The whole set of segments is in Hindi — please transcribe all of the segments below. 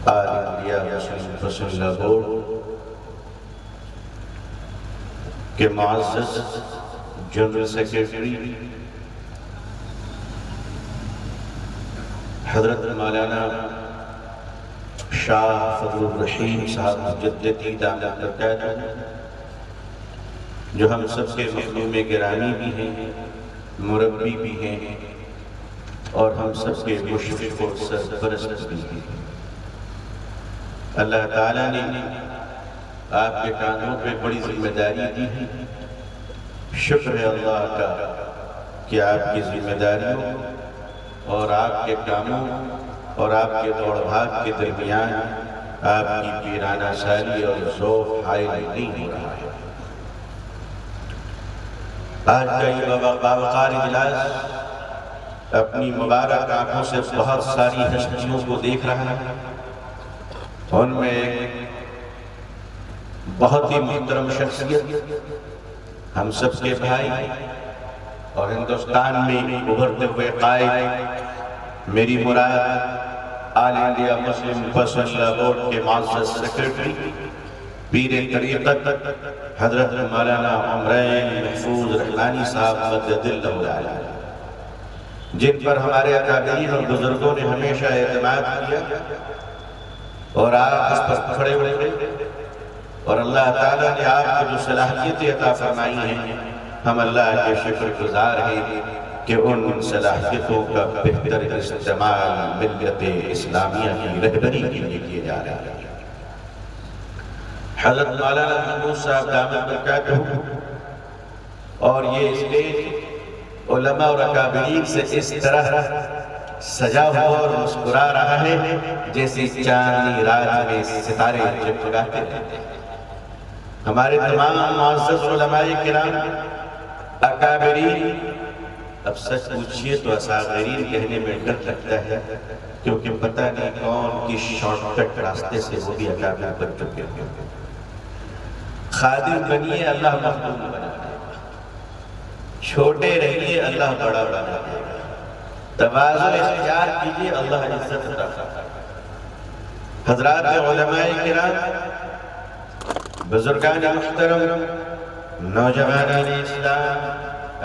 आल इंडिया मुस्लिम पर्सनल बोर्ड के मुअज़्ज़ज़ जनरल सेक्रेटरी हज़रत मौलाना शाह फजलुर रहीम साहब मुजद्दिदी दामत बरकातहू, जो हम सबके मखदूम गिरामी भी हैं, मुरब्बी भी हैं और हम सबके मुशफ़िक़ और सरपरस्त भी हैं। अल्लाह ताला ने आपके कांधों पे बड़ी जिम्मेदारी दी है। शुक्र है अल्लाह का कि आपकी जिम्मेदारियों और आपके कामों और आपके दौड़ भाग के दरमियान आपकी पीराना सारी और ज़ौक़ हाइल नहीं हो रहा है। आज का ये बावकार इजलास अपनी मुबारक आंखों से बहुत सारी हस्तियों को देख रहा है। उनमें एक बहुत ही मुहतरम शख्सियत, हम सबके भाई और हिंदुस्तान में उभरते हुए कायद, मेरी मुराद all India Muslim personal board के मुअज़्ज़ज़ सेक्रेटरी पीरे तरीक़त हज़रत मौलाना उमरैन महफूज रहमानी साहब मद्ददिल्लाहु अलैह, जिन पर हमारे अकाबरीन और बुजुर्गों ने हमेशा एतमाद किया और आप उस पर खड़े हुए और अल्लाह ताला ने आपको जो सलाहियतें अता फरमाई हैं, हम अल्लाह के शुक्रगुज़ार हैं कि उन सलाहियतों का बेहतर इस्तेमाल मिल्लत इस्लामिया की रहबरी के लिए किए जा रहा है। हज़रत मौलाना महमूद साहब दामत बरकातहू और ये स्टेज उलमा और अकाबरीन से इस तरह सजा हुआ और मुस्कुरा रहा है जैसे चांदनी रात में सितारे जगमगाते रहते हैं। हमारे तमाम मुअज़्ज़ज़ उलमाए किराम अकाबरीन, अब सच पूछिए तो असागरीन कहने में डर लगता है, क्योंकि पता नहीं कौन की शॉर्टकट रास्ते से वो भी अकाबिर बन चुके हैं। खादिम बनिए, अल्लाह मखदूम बना देगा। छोटे रहिए, अल्लाह बड़ा बना देगा। तवाज़ुन इख्तियार कीजिए, अल्लाह इज्जत अता फरमाएगा। हज़रात उलमाए किराम, बुजुर्गान मुहतरम, नौजवानान इस्लाम,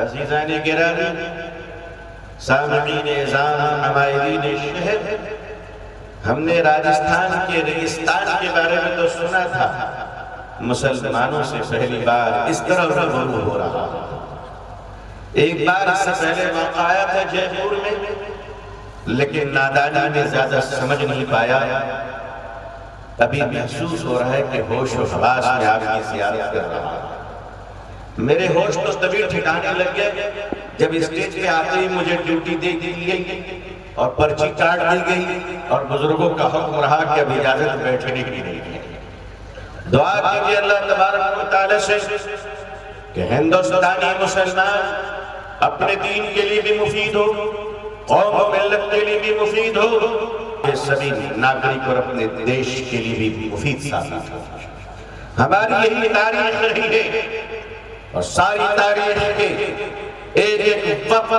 अज़ीज़ान गिरामी, सामिईन इज़ाम, नमाइदीन शहर, हमने राजस्थान के रेगिस्तान के बारे में तो सुना था, मुसलमानों से पहली बार इस तरह रूबरू हो रहा है। एक बार इससे पहले मौका आया था जयपुर में, लेकिन नादानी में ज्यादा समझ नहीं पाया। अभी महसूस हो रहा है कि होश और हवास में आपकी ज़ियारत कर रहा है। मेरे होश तो तभी ठिकाने लग गए जब स्टेज पे आते ही मुझे ड्यूटी दे दी गई और पर्ची काट दी गई और बुजुर्गों का हुक्म रहा कि अब इजाजत बैठने की नहीं है। दुआ कीजिए अल्लाह तबारक व तआला से कि हिंदुस्तानी मुसलमान अपने दीन के लिए भी मुफीद हो, कौम और मिल्लत के लिए भी मुफीद हो, ये सभी नागरिक और अपने देश के लिए भी मुफीद साबित हो। हमारी यही तारीख रही है और सारी तारीख के एक एक वक्त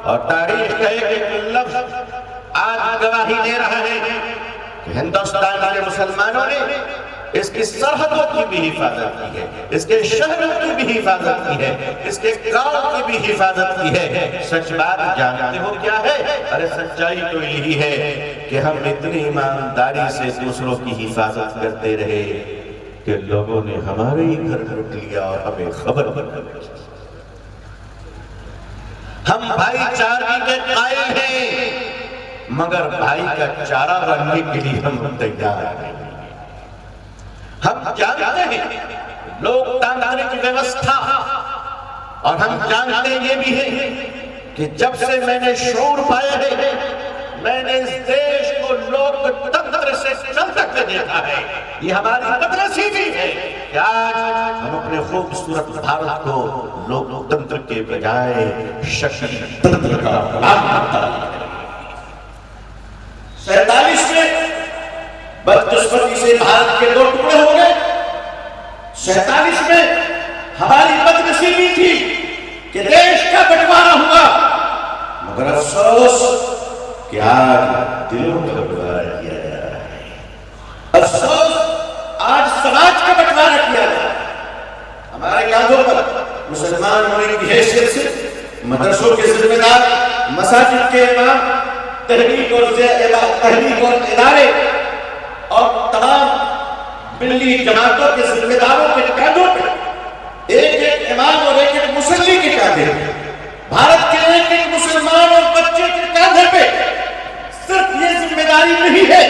और तारीख का एक एक लफ्ज आज गवाही दे रहा है कि हिंदुस्तान के मुसलमानों ने इसकी सरहदों की भी हिफाजत की है, इसके शहरों की भी हिफाजत की है, इसके गांव की भी हिफाजत की है। सच बात जानते हो क्या है? अरे सच्चाई तो यही है कि हम इतनी ईमानदारी से दूसरों की हिफाजत करते रहे कि लोगों ने हमारे ही घर लूट लिया और हमें खबर नहीं। हम भाईचारे के कायल हैं, मगर भाई का चारा बनने के लिए हम तैयार नहीं। हम जानते हैं लोकतांत्रिक व्यवस्था, और हम जानते ये भी है कि जब से मैंने शऊर पाया है, मैंने इस देश को लोकतंत्र से चलता कर देखा है। ये हमारी बदनसीबी है कि आज हम अपने खूबसूरत भारत को लोकतंत्र के बजाय शक्तितंत्र का नाम 47 में बदकिस्मती से भारत के 2 टुकड़े हो गए। 47 में हमारी बदनसीबी थी कि देश का बंटवारा हुआ, मगर अफसोस कि आज दिलों का बंटवारा किया जा रहा है। हैसियत से मदरसों के जिम्मेदार, मसाजिद के इमाम, तहरीक और इदारे और तमाम मिल्ली जमातों के जिम्मेदारों के कांधों पे एक एक इमाम और एक एक मुसल्ली के कांधे पे, भारत के एक एक मुसलमान और बच्चे के कांधे पे सिर्फ ये जिम्मेदारी नहीं है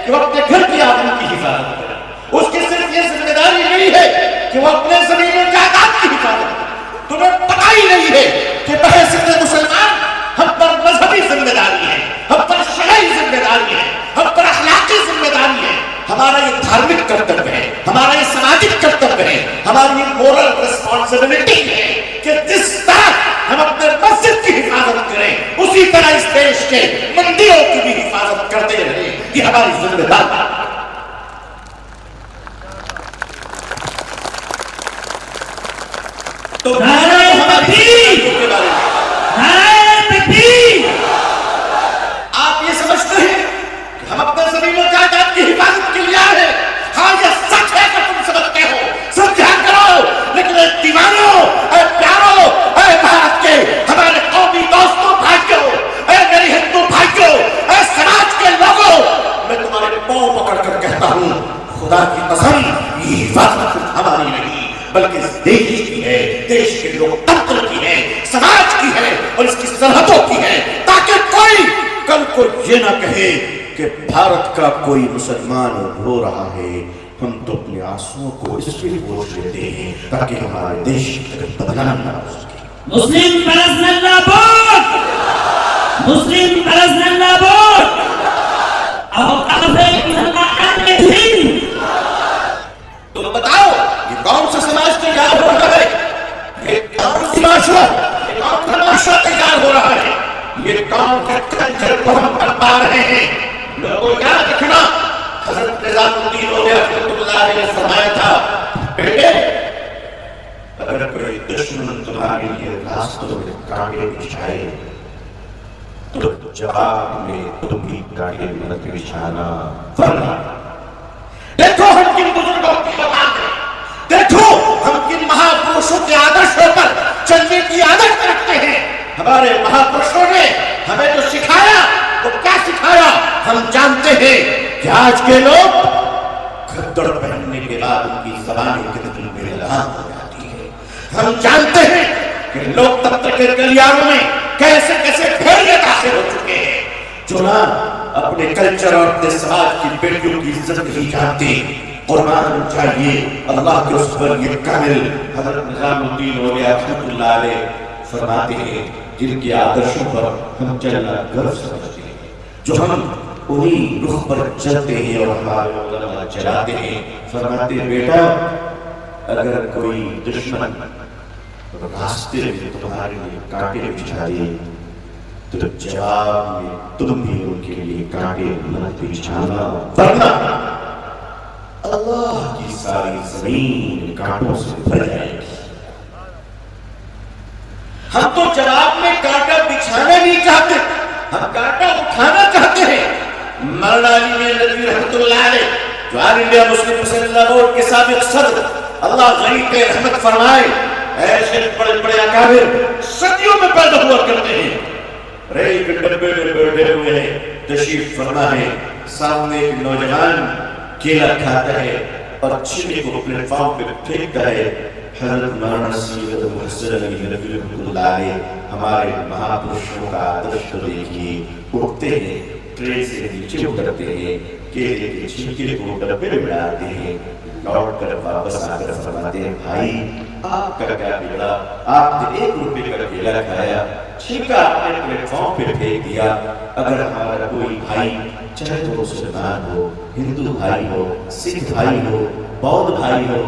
कि वो अपने घर की आबरू की हिफाजत करे, उसकी सिर्फ ये जिम्मेदारी नहीं है कि वो अपने जमीन और जायदाद की हिफाजत करे। तुम्हें पता ही नहीं है कि बहैसियत मुसलमान हम पर मजहबी जिम्मेदारी है, हम पर शरई जिम्मेदारी है, हम पर अखलाकी जिम्मेदारी है, हमारा ये धार्मिक कर्तव्य है, हमारा ये सामाजिक कर्तव्य है, हमारी ये मोरल रिस्पॉन्सिबिलिटी है कि जिस तरह हम अपने मस्जिद की हिफाजत करें उसी तरह इस देश के मंदिरों की भी हिफाजत करते रहे। ये हमारी जिम्मेदारी है। तो आप ये समझते हैं कि हम अपने जमीन और जायदाद की हिफाजत के लिए आए हैं? हाँ, ये सच है कि तुम समझते हो, सब ध्यान करो। लेकिन दीवानों, प्यारों, भारत के हमारे कौमी दोस्तों, भाइयों, मेरे हिंदू भाइयों, समाज के लोगों, मैं तुम्हारे पांव पकड़कर कहता हूँ, खुदा की कसम, ये हिफाजत हमारी नहीं बल्कि इस देश की है, देश के लोकतंत्र की है, समाज की है और इसकी सरहदों की है, ताकि कोई कल को ये ना कहे कि भारत का कोई मुसलमान रो रहा है, हम तो अपने आंसुओं को इसलिए पोंछ लेते हैं ताकि हमारे देश की बदनाम ना हो सके। मुस्लिम परस जिंदाबाद, मुस्लिम परस जिंदाबाद। अब काफे की सरकार में थी। तो बताओ, ये कौन सा समाज तैयार हो रहा है? ये कौन सी माशरा, ये कौन सा माशरा तैयार हो रहा है? ये कौन सा कल्चर को हम बना रहे हैं? लोगों याद रखना, हज़रत निज़ामुद्दीन औलिया रहमतुल्लाह ने फरमाया था, बेटे, अगर कोई दुश्मन तुम्हारे लिए रास्तों में कांटे बिछाए तो जवाब में तुम भी कांटे मत बिछाना। वरना देखो हम किन बुजुर्गों की औलाद हैं, देखो हम किन महापुरुषों के आदर्शों पर चलने की आदत रखते हैं। हमारे महापुरुषों ने हमें जो सिखाया वो क्या सिखाया हम जानते हैं कि आज के लोग खद्दड़ पहनने के बाद उनकी ज़बान कितनी बेलगाम हो जाती है। हम जानते हैं कि लोकतंत्र के गलियारों में कैसे कैसे भेड़िए दाखिल हो चुके हैं जो ना अपने कल्चर और अपने समाज की बेटियों की इज्जत नहीं जानते। कुर्बान चाहिए अल्लाह के उस पर ये कामिल हज़रत निज़ामुद्दीन औलिया रहमतुल्लाह अलैह फरमाते हैं, जिनके आदर्शों पर हम चलना गर्व समझते हैं, जो हम उन्हीं रुख पर चलते हैं और हमारे उलमा चलाते हैं। फरमाते बेटा, अगर कोई दुश्मन रास्ते में तुम्हारे लिए कांटे बिछा दे तो जवाब में तुम भी उनके लिए कांटे मत बिछाना, वरना अल्लाह की सारी जमीन कांटों से भर जाएगी। हम तो जवाब में कांटा बिछाना नहीं चाहते, हम कांटा उठाना चाहते हैं। मौलाना अली नदवी रहमतुल्लाह अलैह, जो ऑल इंडिया मुस्लिम मुसल्ला बोर्ड के साबिक सदर, अल्लाह गनी पे रहमत फरमाए, ऐसे बड़े बड़े अकाबिर सदियों में पैदा हुआ करते हैं। रेल के डब्बे में बैठे हुए हैं, तशरीफ फरमा है, सामने एक नौजवान केला खाता है और छिलके को प्लेटफॉर्म पे फेंकता है। हज़रत मौलाना सैयद मुहस्सिन अली नदवी रहमतुल्लाह अलैह हमारे महापुरुषों का आदर्श देखिए, उठते हैं, ट्रेन से नीचे उतरते हैं, केले के छिलके को डब्बे में डालते हैं, लौट कर वापस आकर फरमाते हैं, भाई आपका क्या बिगड़ा, आपने 1 रुपए का केला खाया, छिलका आपने प्लेटफॉर्म पे फेंक दिया। अगर हमारा कोई भाई, चाहे वो मुसलमान हो, हिंदू भाई हो, सिख भाई हो, बौद्ध भाई हो,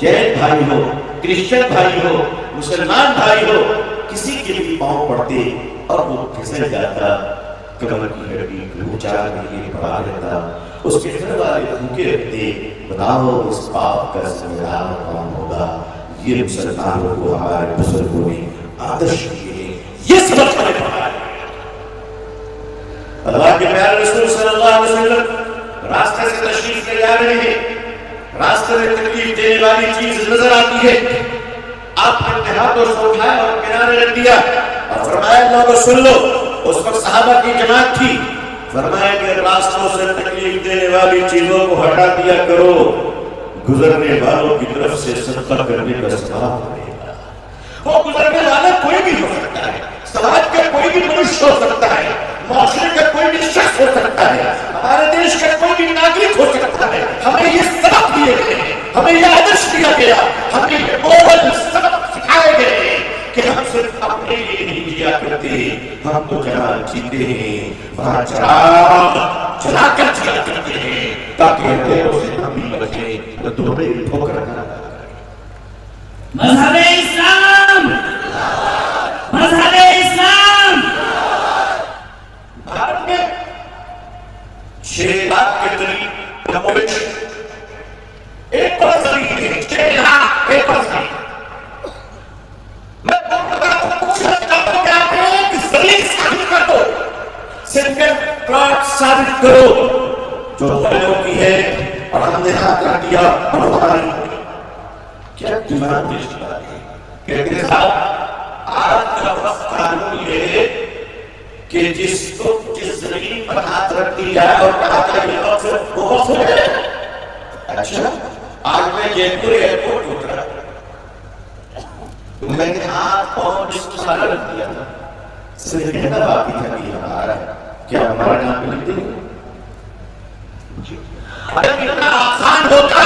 जैन भाई हो, क्रिश्चियन भाई हो, मुसलमान भाई हो, किसी के भी पांव पड़ते और वो फिसल जाता, कमर की हड्डी 4 महीने पड़ा रहता, उसके घर वाले भूखे रहते, बताओ इस पाप का जिम्मेदार कौन होगा? ये मुसलमानों को हमारे बुजुर्गों ने आदर्श दिए, ये सबक हमें पढ़ा है। अल्लाह के प्यारे रसूल सल्लल्लाहु अलैहि वसल्लम रास्ते से तशरीफ ले जा रहे हैं, रास्ते में तकलीफ देने वाली चीज नजर आती है, आपने अपने हाथों से उठाया और किनारे रख दिया और फरमाया लोगों सुन लो। उस वक्त सहाबा की जमात थी। फरमाया कि रास्तों से तकलीफ देने वाली चीजों को हटा दिया करो, गुजरने वालों की तरफ से सदका करने का सवाब मिलेगा। वो गुजरने वाला कोई भी हो सकता है, समाज का कोई भी मनुष्य हो सकता है, माशरे का कोई भी शख्स हो सकता है, हमारे देश का कोई भी नागरिक हो सकता है। हमें ये सबक दिए गए, हमें ये आदर्श दिया गया, हमें ये मोहल सबक सिखाए गए कि हम सिर्फ अपने लिए नहीं जिया करते, हम तो जहाँ जीते हैं वहाँ चला कर जिया करते हैं ताकि अंधेरों से हम भी बचे तो तुम्हें ठोकर ना मज़हब इस्लाम, मज़हब इस्लाम। भारत में 6 लाख के करीब कमोबेश एक परसेंट है, 6 लाख 1%। मैं पूछना चाहता हूं कि आप एक जलील साबित कर दो, सिंगल प्लॉट साबित करो जो बड़ों की है और हमने हाथ रख दिया और हमारी क्या दिमाग में कहते साहब आज का वक्त कानून ये है कि जिसको जिस जमीन पर हाथ रख दी जाए और कहा जाए वो वक्त हो गया। अच्छा, आज मैं जयपुर एयरपोर्ट उतरा, मैंने हाथ पांव जिसको सारा रख दिया था, सिर्फ कहना बाकी था कि हमारा क्या हमारा नाम लिख देंगे। अरे इतना आसान होता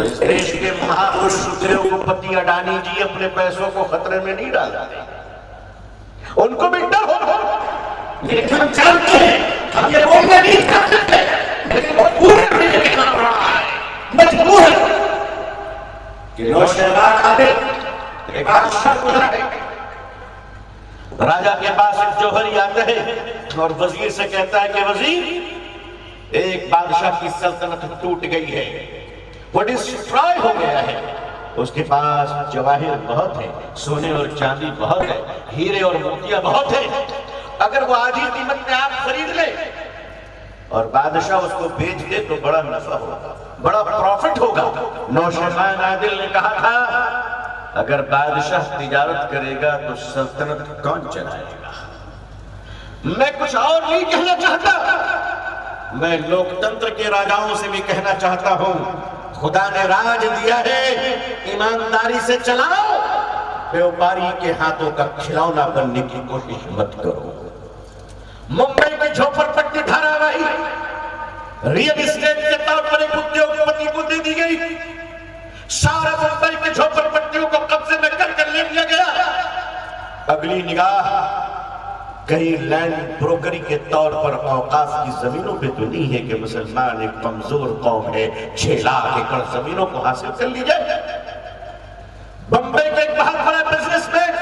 इस देश के महापुरुष उद्योगपति अडानी जी अपने पैसों को खतरे में नहीं डालते, उनको भी डर हो, लेकिन हम जानते हैं हम ये बोलने नहीं चाहते, लेकिन मजबूर है कि नौशहबाज आदिल एक बादशाह को राजा के पास एक जौहरी आता है और वजीर से कहता है कि वजीर एक बादशाह की सल्तनत टूट गई है, वो डिस्ट्रॉय हो गया है, उसके पास जवाहिर बहुत है, सोने और चांदी बहुत है, हीरे और मोतियां बहुत है, अगर वो आधी कीमत में आप खरीद ले और बादशाह उसको बेच दे तो बड़ा नफा होगा, बड़ा प्रॉफिट होगा। नौशहबाज आदिल ने कहा था अगर बादशाह तिजारत करेगा तो सल्तनत कौन चलाएगा। मैं कुछ और नहीं कहना चाहता, मैं लोकतंत्र के राजाओं से भी कहना चाहता हूं, खुदा ने राज दिया है, ईमानदारी से चलाओ, व्यापारी के हाथों का खिलौना बनने की कोशिश मत करो। मुंबई की झोपड़पट्टी धारावाही रियल एस्टेट के तौर पर एक उद्योगपति को दे दी गई, सारा मुंबई की झोपड़पट्टियों को कब्जे में कर ले लिया गया। अगली निगाह कहीं लैंड ब्रोकरी के तौर पर औकाफ की जमीनों पे तो नहीं है कि मुसलमान एक कमजोर कौम है 6 लाख एकड़ जमीनों को हासिल कर ली जाए। बंबई के एक बहुत बड़ा बिजनेसमैन,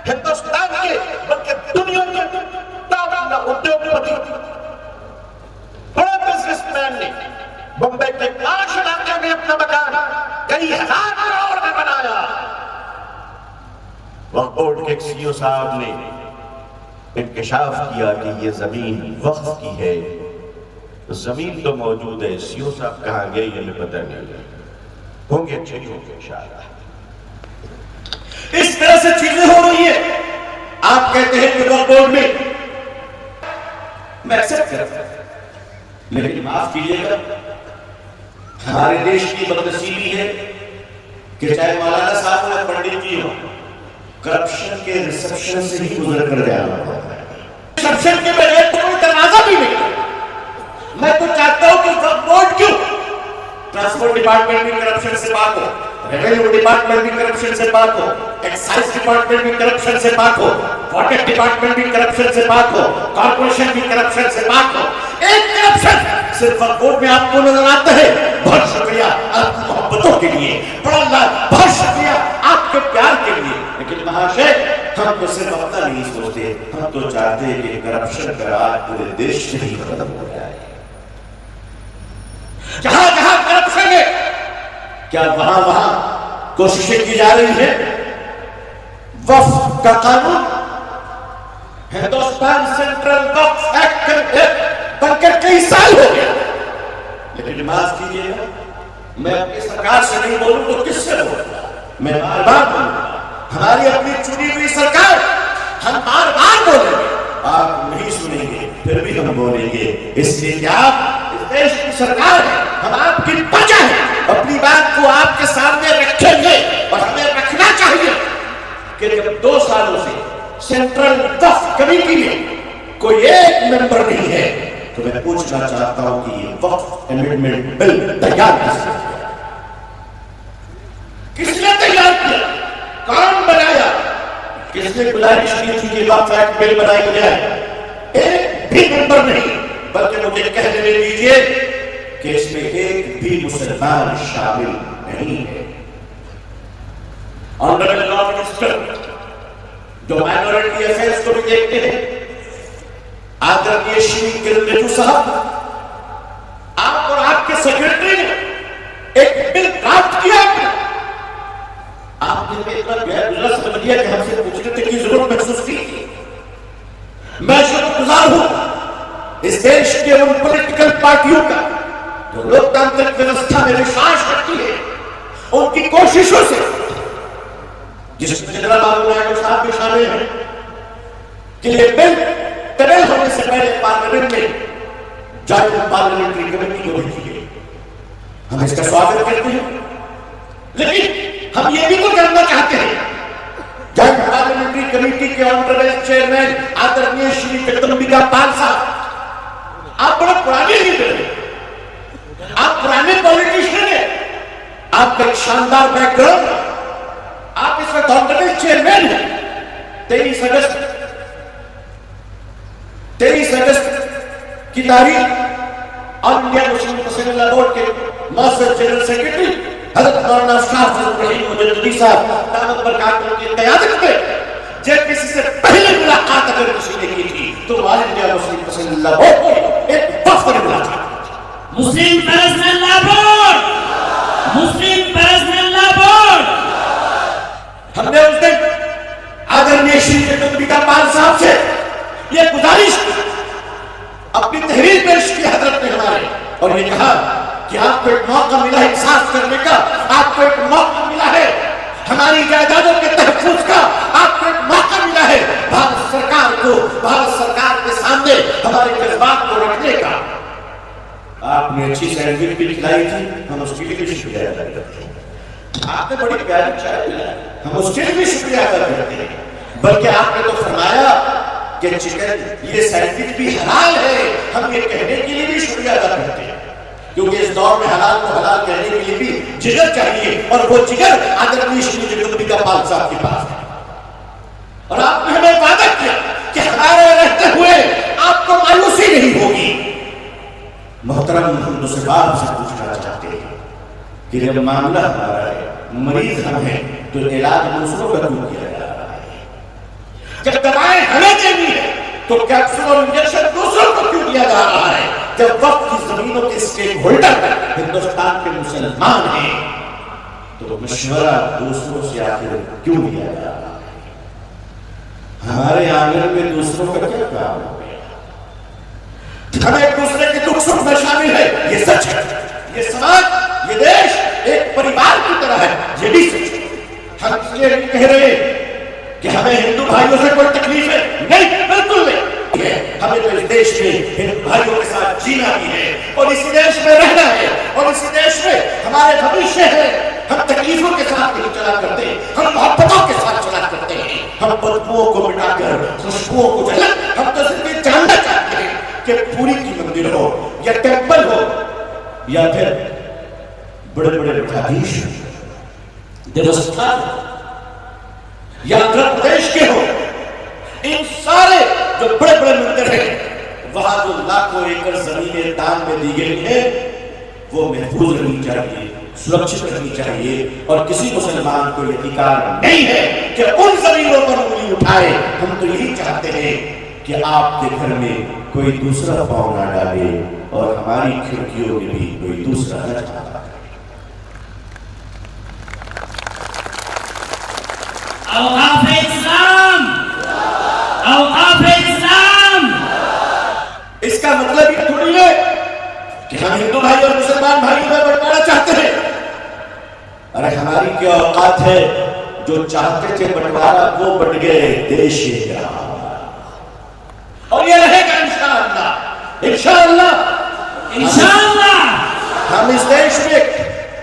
हिंदुस्तान के बल्कि दुनिया के उद्योगपति, बड़ा बिजनेसमैन ने बंबई के 5 इलाके में अपना मकान कई हजार करोड़ में बनाया। वह बोर्ड के एक सीईओ साहब ने इंकशाफ किया कि ये जमीन वक्फ की है, तो जमीन तो मौजूद है, सीईओ साहब कहाँ गए ये हमें पता नहीं, होंगे अच्छे ही होंगे इंशाअल्लाह। इस तरह से चीजें हो रही है। आप कहते हैं कि वक्फ बोर्ड में मैं एक्सेप्ट करता हूं, लेकिन माफ कीजिएगा हमारे देश की बदनसीबी है कि चाहे मौलाना साहब या पंडित जी हो, करप्शन के रिसेप्शन से ही गुजर कर जाना होता है। रिसेप्शन के बगैर तो कोई दरवाजा भी नहीं। मैं तो चाहता हूं कि वक्फ बोर्ड क्यों, ट्रांसपोर्ट डिपार्टमेंट भी करप्शन से पाक हो, रेवेन्यू डिपार्टमेंट भी करप्शन से पाक हो, एक्साइज डिपार्टमेंट भी करप्शन से पाक हो, वाटर डिपार्टमेंट भी करप्शन से पाक हो, कॉर्पोरेशन भी करप्शन से पाक हो। एक करप्शन सिर्फ वक्फ बोर्ड में आपको नजर आता है। बहुत शुक्रिया आपकी मोहब्बतों के लिए, बड़ा बहुत शुक्रिया आपके प्यार के लिए, लेकिन महाशय हम तो सिर्फ अपना नहीं सोचते, हम तो चाहते हैं कि करप्शन का राज पूरे देश से ही खत्म हो जाए। जहां जहां करप्शन है क्या वहां वहां कोशिशें की जा रही है। वक्फ का कानून, हिंदुस्तान सेंट्रल वक्फ एक्ट बनकर कई साल हो गया, लेकिन माफ कीजिएगा मैं अपनी सरकार से नहीं बोलूं तो किससे बोलूं। मैं बार बार बोलूंगा, हमारी अपनी चुनी हुई सरकार, हम बार बार बोलेंगे, आप नहीं सुनेंगे, फिर भी हम बोलेंगे, इसलिए कि आप इस देश की सरकार है, हम आपकी प्रजा है, अपनी बात को आपके सामने रखेंगे और हमें रखना चाहिए कि जब 2 सालों से सेंट्रल वक्फ कमेटी में कोई एक मेंबर नहीं है, तो मैं पूछना चाहता हूं कि ये वक्फ अमेंडमेंट बिल तैयार किसने तैयार किया, कौन बनाया, किसने गुजारिश की थी कि वक्फ एक्ट बिल बनाया जाए? एक भी मेंबर नहीं, बल्कि मुझे कह देने दीजिए कि इसमें एक भी मुसलमान शामिल नहीं है। ऑनरेबल लॉ मिनिस्टर जो माइनॉरिटी अफेयर्स को भी देखते हैं, आदरणीय श्री किरण रिजिजू साहब, आप और आपके सेक्रेटरी ने एक बिल ड्राफ्ट किया, आपने इतना गैर समझ लिया कि हमसे पूछने की जरूरत महसूस की। मैं शुक्रगुजार हूं इस देश के उन पॉलिटिकल पार्टियों का जो लोकतांत्रिक व्यवस्था में विश्वास रखती है, उनकी कोशिशों से, जिसमें चंद्रबाबू नायडू साहब भी शामिल हैं, कि ये बिल तैयार होने से पहले पार्लियामेंट में जॉइंट पार्लियामेंट्री कमेटी को भेजी गई। हम इसका स्वागत करते हैं, लेकिन हम ये भी तो जानना चाहते हैं, जॉइंट पार्लियामेंट्री कमेटी के ऑनरेबल चेयरमैन आदरणीय श्री जगदम्बिका पाल साहब, आप बड़े पुराने लीडर हैं, आप पुराने पॉलिटिशियन हैं, आपका एक शानदार बैकग्राउंड, आप इस वक्त ऑनरेबल चेयरमैन हैं। 23 अगस्त की तारीख all India Muslim personal board के मास्टर जनरल सेक्रेटरी हजरत मौलाना शाह इब्राहिम मुजद्दिदी साहब दामद बरकातहू की क़यादत में जेपीसी से पहले मुलाकात अगर किसी ने की थी तो all India Muslim personal board एक वफ्द ने बुलाया था। मुस्लिम पर्सनल लॉ बोर्ड, मुस्लिम पर्सनल लॉ बोर्ड। हमने उस दिन आदरणीय श्री जगदम्बिका पाल साहब से ये गुजारिश की, अपनी तहरीर पेश की हजरत ने हमारे, और ये कहा कि आपको एक मौका मिला है इंसाफ करने का, आपको एक मौका मिला है हमारी जायदादों के तहफ्फुज़ का, आपको एक मौका मिला है भारत सरकार को, भारत सरकार के सामने हमारे जज्बात को रखने का। आपने अच्छी सैंडविच भी खिलाई थी, हम उसके लिए भी शुक्रिया अदा करते हैं। आपने बड़ी प्यारी चाय पिलाई, हम उसके लिए भी शुक्रिया अदा करते हैं। बल्कि आपने तो फरमाया कि चिकन ये सैंडविच भी हलाल है, हम ये कहने के लिए भी शुक्रिया अदा करते हैं, क्योंकि इस दौर में हलाल को हलाल कहने के लिए भी जिगर चाहिए, और वो जिगर आदरणीय श्री जगदम्बिका पाल साहब के पास है। और आपने हमें वादा किया कि हमारे रहते हुए आपको मायूसी नहीं होगी। मोहतरम, हम तो सिर्फ आपसे पूछना चाहते हैं कि जब मामला हमारा है, मरीज हम हैं, तो इलाज दूसरों का क्यों किया जा रहा है? जब दवाएं हमें देनी है तो कैप्सूल और इंजेक्शन दूसरों को क्यों दिया जा रहा है? जब वक्त की जमीनों के स्टेक होल्डर हिंदुस्तान के मुसलमान हैं, तो मशवरा दूसरों से आखिर क्यों लिया जा रहा है? हमारे आंगन में दूसरों का क्या काम हो गया? हम एक दूसरे के दुख सुख में शामिल है, ये सच है। ये समाज, ये देश एक परिवार की तरह है, ये भी सच है। हम इसलिए नहीं कह रहे कि हमें हिंदू भाइयों से कोई तकलीफ है, नहीं, बिल्कुल नहीं। हमें तो इस देश में हिंदू भाइयों के साथ जीना भी है, और इसी देश में रहना है, और इसी देश में हमारे भविष्य है। हम तकलीफों के साथ नहीं चला करते, हम मोहब्बतों के साथ चला करते हैं। हम बदबुओं को मिटाकर खुशबुओं को जला, हम तो सिर्फ ये जानना चाहते हैं कि पूरी की मंदिर हो या टेम्पल हो या फिर बड़े बड़े मठाधीश देवस्थान या आंध्र प्रदेश के हो, इन सारे जो बड़े बड़े मंदिर हैं, वहां जो लाखों एकड़ जमीनें दान में दी गई है, वो महफूज रहनी चाहिए, सुरक्षित रहनी चाहिए, और किसी मुसलमान को यह अधिकार नहीं है कि उन जमीनों पर उंगली उठाए। हम तो यही चाहते हैं कि आपके घर में कोई दूसरा पांव ना डाले, और हमारी खिड़कियों में भी कोई दूसरा न डाले। औकाफ इस्लाम, औकाफ इस्लाम। इसका मतलब ये थोड़ी है कि हम हिंदू भाई और मुसलमान भाइयों में बंटवारा चाहते हैं। अरे हमारी क्या औकात है, जो चाहते थे बंटवारा वो बट गए देश ये, और ये रहेगा इंशाअल्लाह। इंशाअल्लाह इंशाअल्लाह हम इस देश में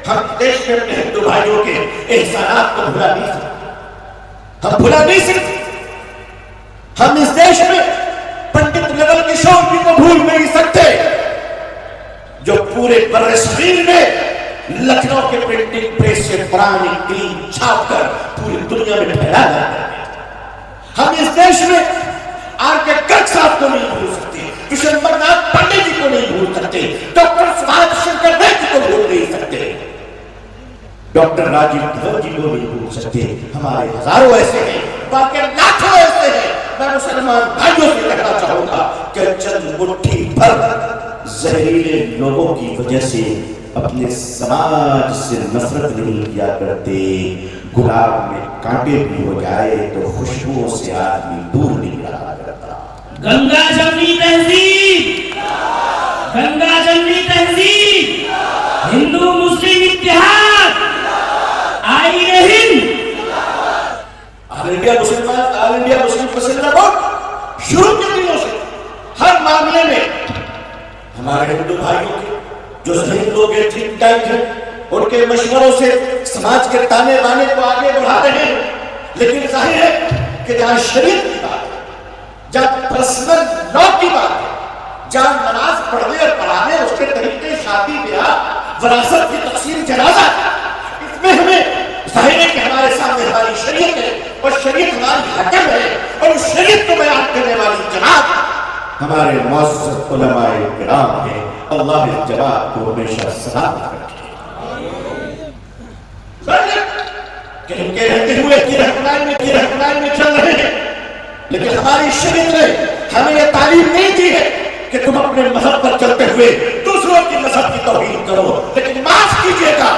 अपने हिंदू भाइयों के एहसानात को भुला नहीं सकते, हम भुला नहीं सकते। हम इस देश में पंडित नवल किशोर जी को भूल नहीं सकते, जो पूरे बर्र-ए-सगीर में लखनऊ के प्रिंटिंग प्रेस से पुरानी क्रीम छापकर पूरी दुनिया में फैला रहे। हम इस देश में आर के गर्ग साहब को नहीं भूल सकते, विशंबरनाथ पंडित जी को नहीं भूल सकते, डॉक्टर सुभाष शंकर रेड्डी जी को भूल नहीं सकते, डॉक्टर राजीव धवन जी को नहीं भूल सकते। हमारे हजारों ऐसे हैं, बाकी लाखों ऐसे हैं। मैं मुसलमान भाइयों से कहना चाहूंगा कि चंद मुट्ठी भर जहरीले लोगों की वजह से अपने समाज से नफरत नहीं किया करते। गुलाब में कांटे भी हो जाए तो खुशबुओं से आदमी दूर नहीं रहा करता। गंगा जमनी तहजीब, गंगा जमनी तहजीब, हिंदू मुस्लिम इत्तेहाद, आई हिंद, ऑल इंडिया मुस्लिम पसंद वोट शुरू के दिनों से हर मामले में हमारे हिंदू भाइयों के जो शहीद लोग हैं, ठीक टाइम है, उनके मशवरों से समाज के ताने बाने को आगे बढ़ा रहे हैं। लेकिन जाहिर है कि जहां शरीयत की बात है, जहां पर्सनल लॉ की बात है, जहां नमाज पढ़ने और पढ़ाने, उसके तरीके, शादी ब्याह, विरासत की तकसीम, जनाजा, इसमें हमें जाहिर है कि हमारे सामने हमारी शरीयत है और शरीयत हमारी हकम है, और उस शरीयत को बयान करने वाली जमात हमारे मुअज़्ज़ज़ उलमाए किराम हैं। अल्लाह इस जमात को हमेशा सलामत रखे। इनके रहते हुए की रहनुमाई में चल रहे हैं, लेकिन हमारी शरीयत ने हमें यह तालीम नहीं दी है कि तुम अपने मजहब पर चलते हुए दूसरों के मजहब की तौहीन करो। लेकिन माफ कीजिएगा,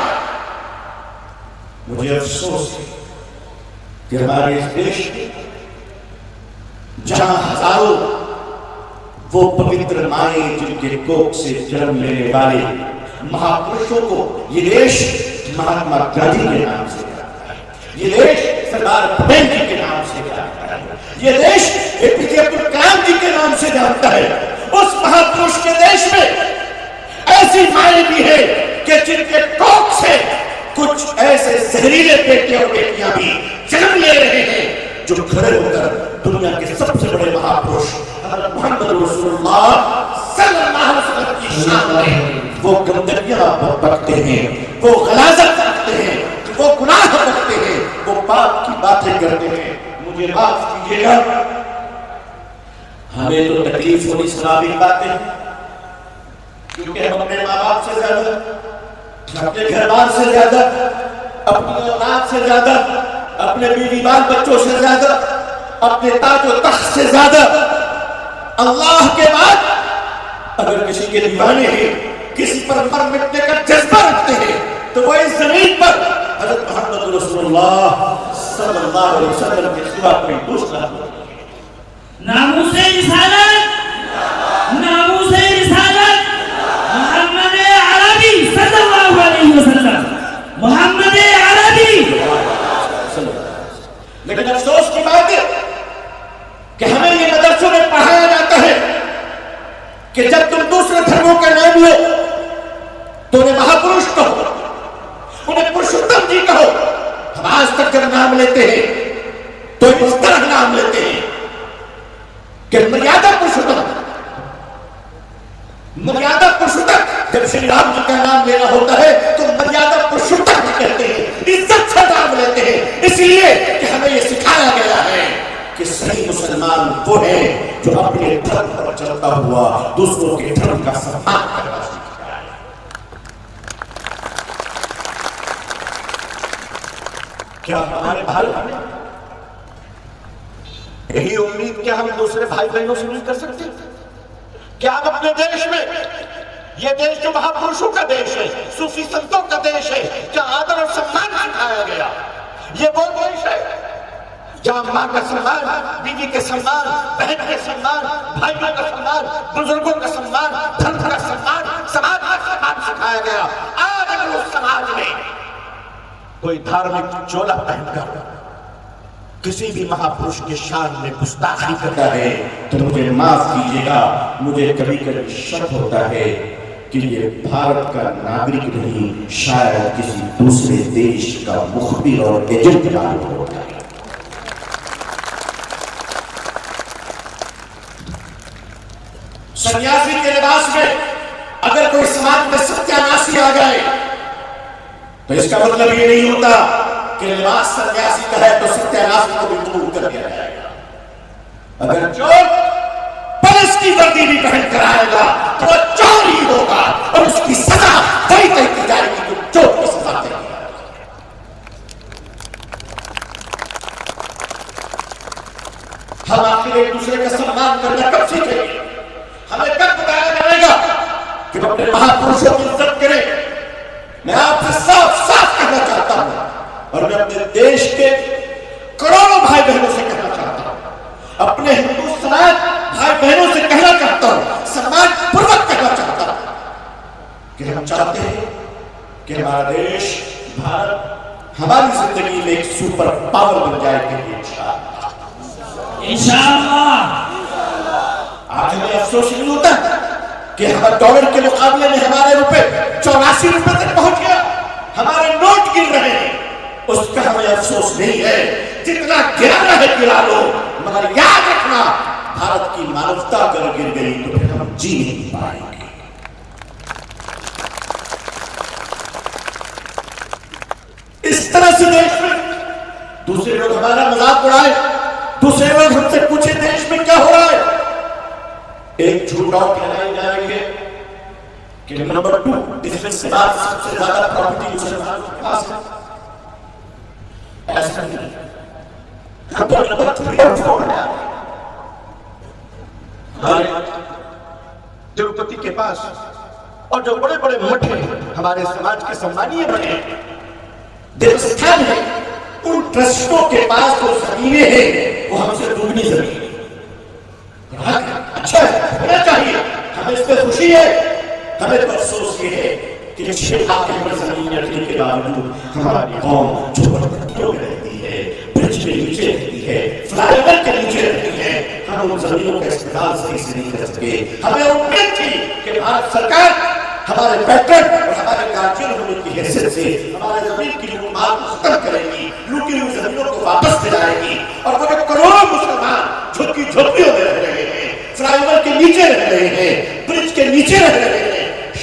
मुझे अफसोस है कि हमारे इस देश में जहां हजारों वो पवित्र माएं जिनके कोख से जन्म लेने वाले महापुरुषों को ये देश महात्मा गांधी के नाम से जानता है, ये देश सरदार पटेल जी के नाम से जानता है, ये देश एपीजे अब्दुल कलाम जी के नाम से जानता है। उस महापुरुष के देश में ऐसी माएं भी है कि जिनके कोख से कुछ ऐसे जहरीले बेटे और बेटियां भी जन्म ले रहे हैं, जो खड़े होकर दुनिया के सबसे बड़े महापुरुष हज़रत मोहम्मद रसूलुल्लाह सल्लल्लाहु अलैहि वसल्लम की शान में वो गंदगियां बकते हैं, वो गलाज़त करते हैं, वो गुनाह करते हैं, वो पाप की बातें करते हैं। मुझे माफ कीजिएगा, हमें तो तकलीफ होनी स्वाभाविक बात है, क्योंकि हम अपने माँ बाप से ज्यादा, अपने घर बार से ज्यादा, अपनी औलाद से ज्यादा, अपने बीवी बाल बच्चों से ज्यादा, अपने ताज और तख्त से ज्यादा, अल्लाह के बाद अगर किसी के दीवाने हैं, किसी पर मर मिटने का जज्बा रखते हैं, तो वो इस जमीन पर हज़रत मोहम्मद रसूलुल्लाह सल्लल्लाहु अलैहि वसल्लम के सिवा कोई दूसरा नामूसे रिसालत, नामूसे रिसालत, मोहम्मद अरबी सल्लल्लाहु अलैहि वसल्लम, मोहम्मद अरबी। लेकिन अफसोस की बात है कि हमें ये मदरसों में पढ़ाया जाता है कि जब तुम दूसरे धर्मों का नाम लो तो उन्हें महापुरुष कहो, उन्हें पुरुषोत्तम जी कहो। हम आज तक जब नाम लेते हैं तो इस तरह नाम लेते हैं कि मर्यादा पुरुषोत्तम, मर्यादा पुरुषोत्तम। जब श्री राम जी का नाम लेना होता है तो मर्यादा पुरुषोत्तम कहते हैं, इज्जत से नाम लेते हैं, इसलिए कि हमें यह सिखाया गया है कि सही मुसलमान वो है जो अपने धर्म पर चलता हुआ दूसरों के धर्म का सम्मान करना सीखता है। क्या हमारे भारत में यही उम्मीद क्या हम दूसरे भाई बहनों से नहीं कर सकते? क्या हम अपने देश में, यह देश जो महापुरुषों का देश है, सूफी संतों का देश है, जहां आदर और सम्मान सिखाया गया, ये वो देश है जहां मां का सम्मान, बीवी के सम्मान, बहन के सम्मान, भाइयों का सम्मान, बुजुर्गों का सम्मान, धर्म का सम्मान, समाज का सम्मान सिखाया गया। आज अगर उस समाज में कोई धार्मिक चोला पहनकर किसी भी महापुरुष के शान में गुस्ताखी करता है तो मुझे माफ कीजिएगा, मुझे कभी कभी शक होता है कि ये भारत का नागरिक नहीं, शायद किसी दूसरे देश का मुखबिर और एजेंट मालूम होता है। सन्यासी के लिबास में अगर कोई समाज में सत्यानाशी आ जाए तो इसका मतलब ये नहीं होता कि लिबास सन्यासी का है तो सत्यानाश को भी दूर कर दिया जाएगा। अगर चोर पुलिस की वर्दी भी पहन कर आएगा तो वह चोर ही होगा और उसकी सजा वही तय की जाएगी जो चोर की सजा तय की जाएगी। हम आखिर एक दूसरे का सम्मान करना कब सीखेंगे? हमें कब बताया जाएगा कि हम अपने महापुरुषों की इज्जत करें? मैं आपसे साफ साफ कहना चाहता हूं और मैं अपने देश के करोड़ों भाई बहनों से कहना चाहता हूं, अपने हिंदू समाज भाई बहनों से कहना चाहता हूं, सम्मान पूर्वक कहना चाहता हूं कि हम चाहते हैं कि हमारा देश भारत हमारी जिंदगी में एक सुपर पावर बन जाए। इंशाअल्लाह। आज हमें अफसोस नहीं होता कि हमारे डॉलर के मुकाबले में हमारे रुपए 84 रुपए तक पहुंच गया, हमारे नोट गिर रहे हैं, उसका हमें अफसोस नहीं है। जितना गिराना है गिरा लो, मगर याद रखना भारत की मानवता अगर गिर गई तो फिर हम जी नहीं पाएंगे। इस तरह से देश में दूसरे लोग हमारा मजाक उड़ाए, दूसरे लोग हमसे पूछे देश में क्या हो रहा है, एक झूठ और फैलाई जाएंगे कि नंबर 2 डिफेंस के बाद सबसे ज्यादा प्रॉपर्टी मुसलमानों के पास है। ऐसा नहीं, नंबर 3 और 4 है। हमारे तिरुपति के पास और जो बड़े बड़े मठ हैं हमारे समाज के सम्मानीय मठ हैं, देवस्थान है, उन ट्रस्टों के पास जो जमीनें हैं वो हमसे दुगनी जमीन है। अच्छा होना चाहिए, हमें इस पर खुशी है। हमें तो अफसोस ये है कि 6 लाख एकड़ जमीन रखने के बावजूद हमारी कौम झोपड़पट्टियों में रहती है, ब्रिज के नीचे रहती है, फ्लाईओवर के नीचे रहती है। हम उन जमीनों का इस्तेमाल सही से नहीं कर सके। हमें उम्मीद थी कि भारत सरकार हमारे पैट्रन और हमारे गार्जियन होने की हैसियत से हमारे जमीन की लूटमार को खत्म करेगी, लूटी हुई जमीनों को वापस दिलाएगी और वो करोड़ों मुसलमान झुग्गी झोपड़ियों में रह रहे हैं, फ्लाईओवर के नीचे रह रहे हैं, ब्रिज के नीचे रह रहे हैं,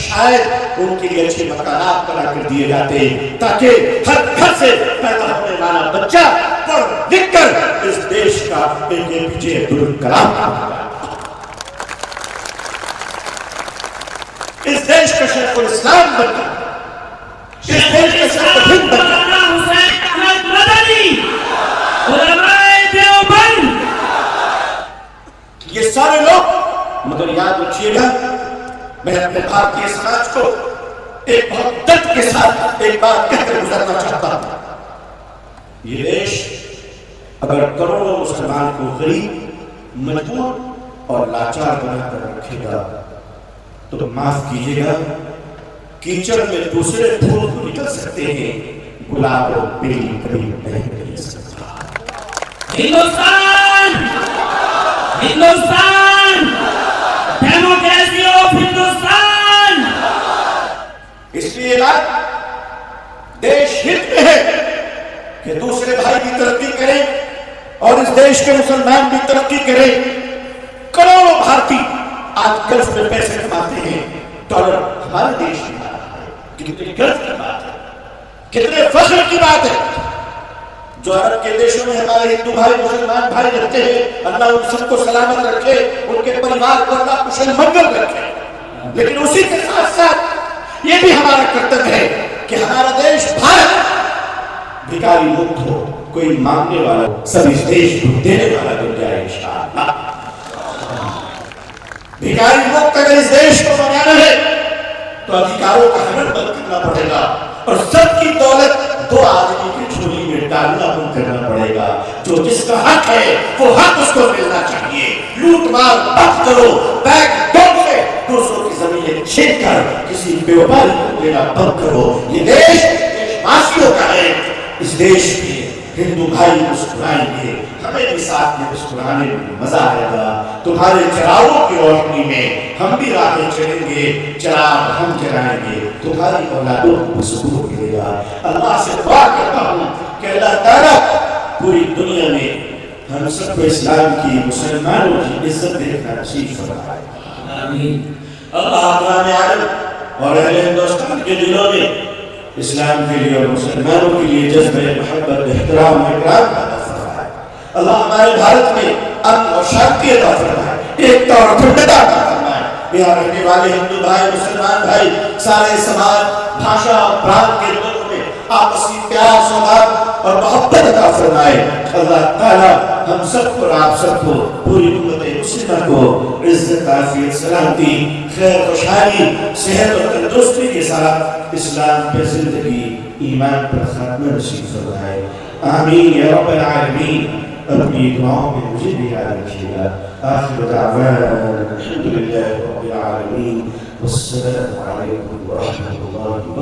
शायद उनके लिए अच्छे मकानात बना कर दिए जाते ताकि हर घर से पैदा होने वाला बच्चा पढ़ लिख कर इस देश का APJ अब्दुल कलाम, इस देश का शेखुल इस्लाम बनता, इस देश का शेख हिंद बनता। ये सारे लोग, मगर याद रखिएगा, मैं अपने भारतीय समाज को एक बहुत दर्द के साथ एक बात कहकर गुजरना चाहता हूं। ये देश अगर करोड़ों मुसलमान को गरीब, मजबूर और लाचार बनाकर रखेगा तो माफ कीजिएगा, कीचड़ में दूसरे फूल निकल सकते हैं, गुलाब और बेली कभी नहीं निकल सकता। Hindustan, Hindustan, democracy of Hindustan. इसलिए बात देश हित में है कि दूसरे भाई भी तरक्की करें और इस देश के मुसलमान भी तरक्की करें। करोड़ों भारतीय आज गल्फ में पैसे कमाते हैं, डॉलर हमारे देश में आ रहा है। कितने गर्व की बात है, कितने फख्र की बात है। जो अरब के देशों में हमारे हिंदू भाई मुसलमान भाई रहते हैं, अल्लाह उन सबको सलामत रखे, उनके परिवार को अल्लाह कुशल मंगल रखे। लेकिन उसी के साथ साथ ये भी हमारा कर्तव्य है कि हमारा देश भारत भिखारी मुक्त हो, कोई मांगने वाला सब इस देश को देने वाला बन जाए इंशाअल्लाह। भिखारी मुक्त अगर इस देश को बनाना है तो अधिकारों का हनन बंद करना पड़ेगा और सबकी दौलत 2 आदमी की झोली में डालना बंद करना पड़ेगा। जो जिसका हक है वो हक उसको मिलना चाहिए। लूट मार बंद करो, बैक डोर से दूसरों की जमीनें छीन कर किसी व्यापारी को लेना बंद करो। ये देश देशवासियों का है, इस देश में हिंदू भाई मुस्कुराएंगे, हमें भी साथ में मुस्कुराने में मजा आएगा। तुम्हारे चरागों की रोशनी में हम भी राहें चलेंगे, चराग हम जलाएंगे, तुम्हारी औलादों को सुकून मिलेगा। अल्लाह से दुआ करता हूँ कि अल्लाह ताला पूरी दुनिया में हम सबको इस्लाम की, मुसलमानों की इज्जत देखना नसीब फरमाए। आमीन। अल्लाह अक़वाम अरब और अहले हिंदुस्तान के दिलों में इस्लाम के लिए और मुसलमानों के लिए जज्बे मोहब्बत, एहतराम और इकराम पैदा फरमाए। अल्लाह हमारे भारत में अमन और शांति अता फरमाए, एकता और अखंडता अता फरमाए। यहाँ रहने वाले हिंदू भाई, मुसलमान भाई, सारे समाज, भाषा और प्रांत के लोगों में आपसी प्यार, सौहार्द और मोहब्बत अता फरमाए। अल्लाह ताला हम सबको और आप सबको, पूरी उम्मत मुस्लिमा को इज्जत, आफियत, सलामती, खैर, खुशहाली, सेहत और तंदुरुस्ती के साथ इस्लाम पे जिंदगी, ईमान पर खात्मा नसीब फरमाए। आमीन या रब्बल आलमीन। अपनी दुआओं में मुझे भी याद रखिएगा। आखिर दावाना अल्हम्दुलिल्लाहि रब्बिल आलमीन। वस्सलामु अलैकुम व रहमतुल्लाहि